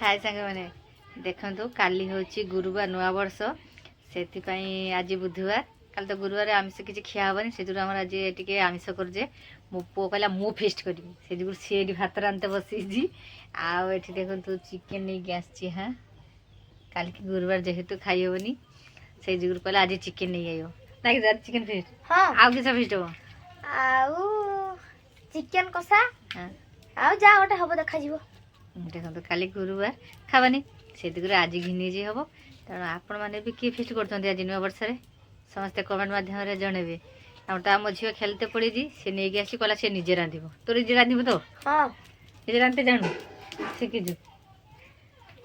हाय सांग मैंने देखो काली हूँ गुरुवार नुआ वर्ष से आज बुधवार कल तो गुरुवार आमिष किसी खिया हेनी से आज टे आमिष करजे मो पु कहला मु फेस्ट करी से सी भात रांधते बसी आठ देखो चिकेन नहीं आसी हाँ कल की गुरुवार जेहेतु खाई हेनी से जुगुर कहला आज चिकेन नहीं आई ना चिकेन फेस्ट हाँ आउ किस फेस्ट हम आउ चिकेन कषा हाँ आउ जा गोटे हम देखा देखो काली गुरुवार खावानी से आज घिनीजी हम तेणु आपण मैंने भी किए फेस्ट कर आज नुआ वर्ष समस्ते कमेंट माध्यम जनइबे आम झील खेलते पड़ी सी नहीं आसी कहला सी निजे रांध तो निजे रांधबू तो हाँ निजे रांधते जानू शिखीजु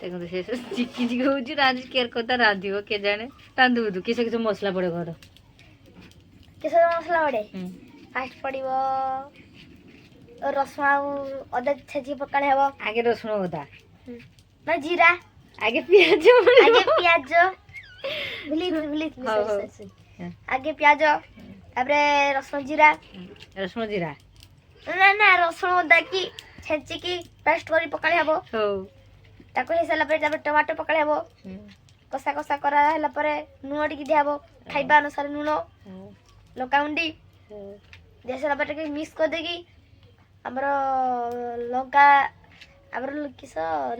देखो से चिकी चिकी हूँ रांध केयर करता रांध के जाने रांधबू तू किस किस मसला पड़े घर किस मसला पड़े फास्ट पड़ो रसुण अदा छेची पकाड़े हम आगे रसुण अदा ना जीरा आगे पियाज आगे प्याज आगे प्याज तापरे रसुण जीरा रसुण जीरा ना ना रसुण अदा की छेची की पेस्ट करी पकाड़े हम ताको हे साला पे टमाटर पकाड़े हम कसा कसा करा हला परे नुन टिकी दिया हम खाइबा अनुसार नुन लଙ୍କା गुंडी दे साला पे टिकी मिक्स कर देगी हमर लंका हमर किस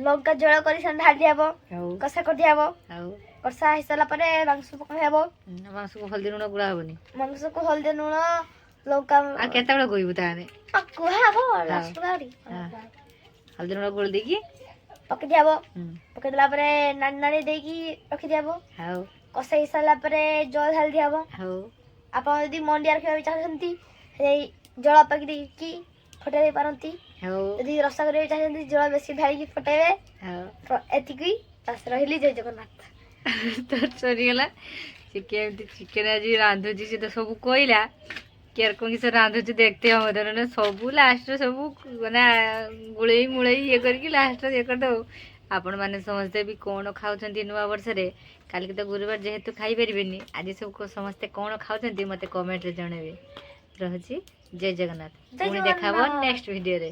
लंका जळ करी सन ढाल दिया हम कसा कर दिया हम कसा हे साला परे मांस पकाड़े हम मांस को हल्दी नुन गुड़ा हेनी मांस को हल्दी नुन लंका आ केते बडा कहबू ताने कुहा हम लास्ट गाड़ी हल्दी नुन गुड़ देकी पक दिया हम पक दिला परे नानी नानी देकी रख दिया हम हाउ कसा हे साला परे जल ढाल दिया हम हाउ आपण यदि मंडिया रखिबा चाहछंती हे जल पक देकी फटाई पारंती यदि रसा करे चाहछंती जल बेसी ढाली की फटाइबे तो एतिकी बस रहिली जय जगन्नाथ तो सरी गला चिकेन आज रांधुची से तो सब कहला केयर को किस रांधुची देखते हम ना सब लास्ट सब ना गुड़े मुड़े ये करके लास्ट ये कर दो आपण मैंने समस्ते भी कौन खाऊँ नुआ वर्ष काल के तो गुरुवार जेहेतु खाई पारे आज सब समस्ते कौन खाऊँ मत कमेंट जनइबे रही जय जगन्नाथ पुणी देखा नेक्स्ट वीडियो रे।